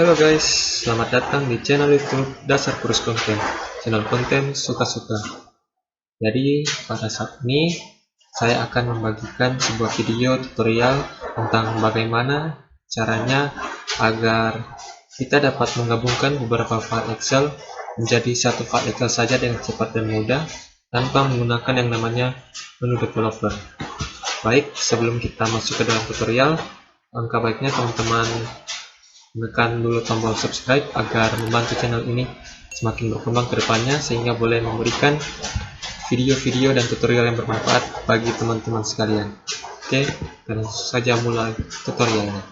Halo guys, selamat datang di channel YouTube Dasar Kurus Konten, channel konten suka-suka. Jadi pada saat ini saya akan membagikan sebuah video tutorial tentang bagaimana caranya agar kita dapat menggabungkan beberapa file Excel menjadi satu file Excel saja dengan cepat dan mudah tanpa menggunakan yang namanya menu developer. Baik, sebelum kita masuk ke dalam tutorial, langkah baiknya teman-teman menekan dulu tombol subscribe agar membantu channel ini semakin berkembang ke depannya, sehingga boleh memberikan video-video dan tutorial yang bermanfaat bagi teman-teman sekalian. Oke, langsung saja mulai tutorialnya.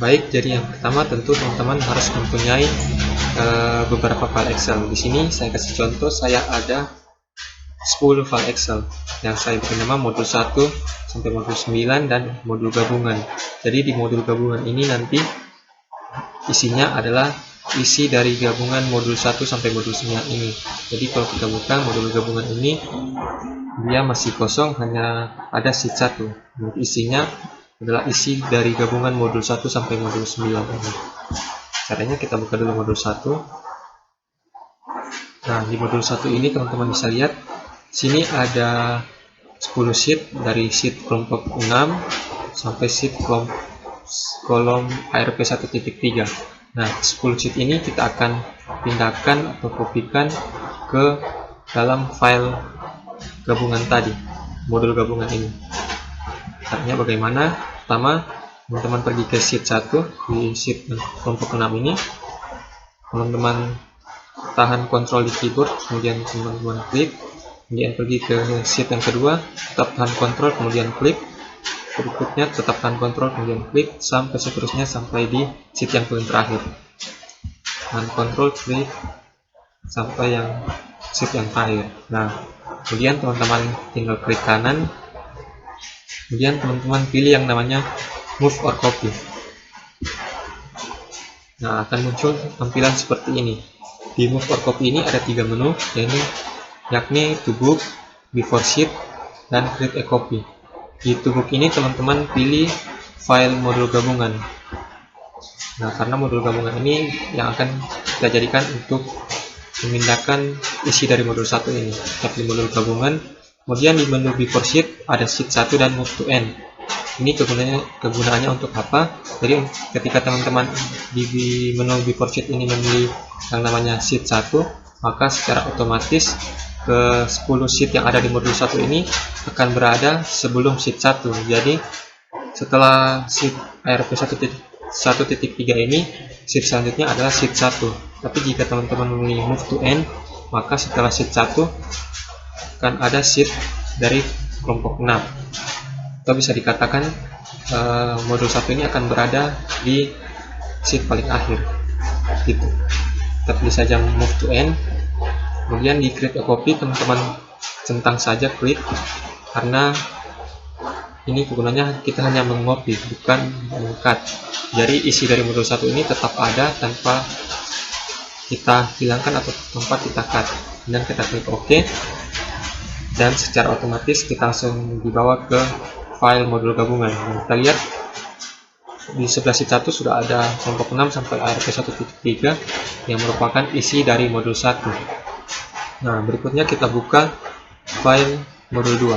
Baik, jadi yang pertama tentu teman-teman harus mempunyai beberapa file Excel. Di sini saya kasih contoh, saya ada 10 file Excel yang saya beri nama modul 1 sampai modul 9 dan modul gabungan. Jadi di modul gabungan ini nanti isinya adalah isi dari gabungan modul 1 sampai modul 9 ini. Jadi kalau kita buka modul gabungan ini, dia masih kosong, hanya ada sheet 1. Isinya adalah isi dari gabungan modul 1 sampai modul 9 ini. Caranya kita buka dulu modul 1. Nah, di modul 1 ini teman-teman bisa lihat sini ada 10 sheet, dari sheet kelompok 6 sampai sheet kolom ARP 1.3. Nah, 10 sheet ini kita akan pindahkan atau kopikan ke dalam file gabungan tadi, modul gabungan ini. Caranya bagaimana? Pertama, teman-teman pergi ke sheet 1, di sheet kelompok 6 ini. Teman-teman tahan kontrol di keyboard, kemudian teman-teman klik. Kemudian pergi ke sheet yang kedua, tetap tahan kontrol, kemudian klik. Berikutnya tetap tahan kontrol, kemudian klik, sampai seterusnya sampai di sheet yang paling terakhir. Tahan kontrol, klik, sampai yang sheet yang terakhir. Nah, kemudian teman-teman tinggal klik kanan. Kemudian teman-teman pilih yang namanya Move or Copy. Nah, akan muncul tampilan seperti ini. Di Move or Copy ini ada 3 menu, yakni To Book, Before Sheet, dan Create a Copy. Di To Book ini teman-teman pilih file modul gabungan. Nah, karena modul gabungan ini yang akan kita jadikan untuk memindahkan isi dari modul 1 ini. Kita pilih modul gabungan. Kemudian di menu Before Sheet ada Sheet 1 dan Move to End. Ini kegunaannya untuk apa? Jadi ketika teman-teman di menu Before Sheet ini memilih yang namanya Sheet 1, maka secara otomatis ke 10 sheet yang ada di modul 1 ini akan berada sebelum sheet 1. Jadi setelah sheet ARP 1.3 ini, sheet selanjutnya adalah sheet 1. Tapi jika teman-teman memilih Move to End, maka setelah sheet 1 akan ada sheet dari kelompok 6. Atau bisa dikatakan modul 1 ini akan berada di sheet paling akhir gitu. Kita pilih saja Move to End. Kemudian di Create a Copy teman-teman centang saja klik, karena ini kegunaannya kita hanya mengopi, bukan meng-cut. Jadi isi dari modul 1 ini tetap ada tanpa kita hilangkan atau tanpa kita cut. Dan kita klik OK, dan secara otomatis kita langsung dibawa ke file modul gabungan. Nah, kita lihat di sebelah sheet 1 sudah ada kelompok 6 sampai ARP 1.3 yang merupakan isi dari modul 1. Nah, berikutnya kita buka file modul 2.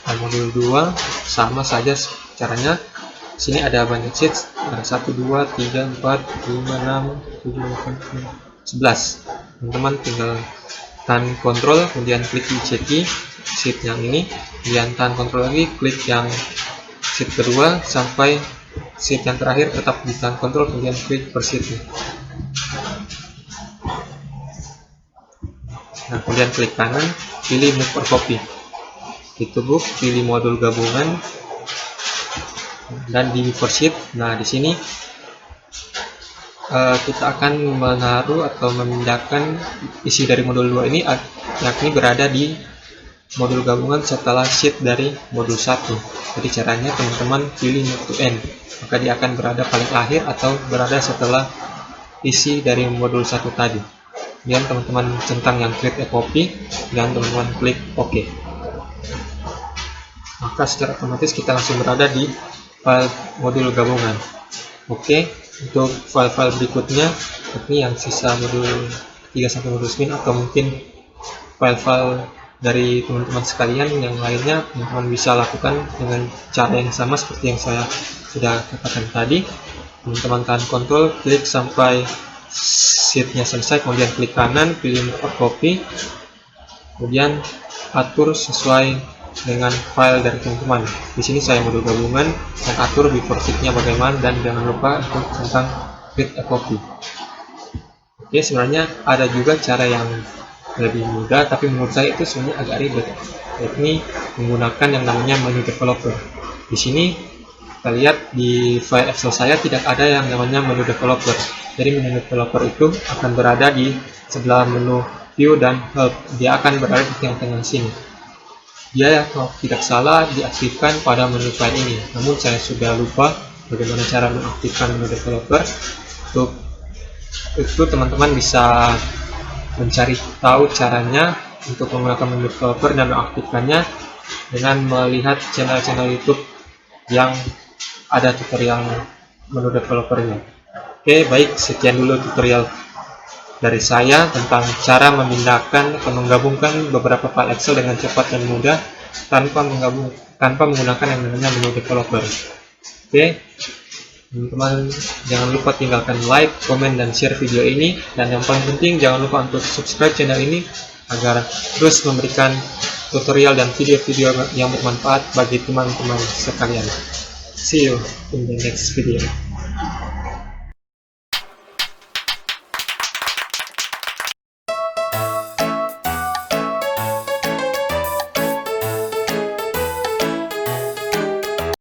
File modul 2 sama saja caranya. Sini ada banyak sheet, ada 1, 2, 3, 4, 5, 6, 7, 8, 9, 11. Teman-teman tinggal tahan kontrol, kemudian klik di ceki sheet yang ini, kemudian tahan kontrol lagi, klik yang sheet kedua sampai sheet yang terakhir, tetap ditahan kontrol, kemudian klik per sheet. Nah, kemudian klik kanan, pilih Move or Copy. Di To Book, pilih modul gabungan, dan di Before Sheet. Nah, di sini kita akan menaruh atau memindahkan isi dari modul 2 ini, yakni berada di modul gabungan setelah sheet dari modul 1. Jadi caranya teman-teman pilih Move to End, maka dia akan berada paling akhir atau berada setelah isi dari modul 1 tadi. Kemudian teman-teman centang yang Create a Copy dan teman-teman klik OK. maka secara otomatis kita langsung berada di file modul gabungan. Oke, untuk file-file berikutnya, ini yang sisa modul 3 sampai modul 9 atau mungkin file-file dari teman-teman sekalian yang lainnya, teman-teman bisa lakukan dengan cara yang sama seperti yang saya sudah katakan tadi. Teman-teman tahan kontrol, klik sampai sheetnya selesai, kemudian klik kanan, pilih move or copy, kemudian atur sesuai dengan file dari teman-teman. Di sini saya modul gabungan dan atur before sheet-nya bagaimana, dan jangan lupa untuk tentang create a copy. Oke, sebenarnya ada juga cara yang lebih mudah, tapi menurut saya itu sebenarnya agak ribet, yakni menggunakan yang namanya menu developer. Di sini kita lihat di file Excel saya tidak ada yang namanya menu developer. Jadi menu developer itu akan berada di sebelah menu view dan help. Dia akan berada di tengah-tengah sini. Dia, kalau tidak salah, diaktifkan pada menu file ini. Namun saya sudah lupa bagaimana cara mengaktifkan menu developer. Untuk itu teman-teman bisa mencari tahu caranya untuk menggunakan menu developer dan mengaktifkannya dengan melihat channel-channel YouTube yang ada tutorial menu developernya. Oke, baik, sekian dulu tutorial dari saya tentang cara memindahkan atau menggabungkan beberapa file Excel dengan cepat dan mudah tanpa menggunakan yang namanya menu developer. Oke, teman-teman jangan lupa tinggalkan like, komen, dan share video ini, dan yang paling penting jangan lupa untuk subscribe channel ini agar terus memberikan tutorial dan video-video yang bermanfaat bagi teman-teman sekalian. See you in the next video.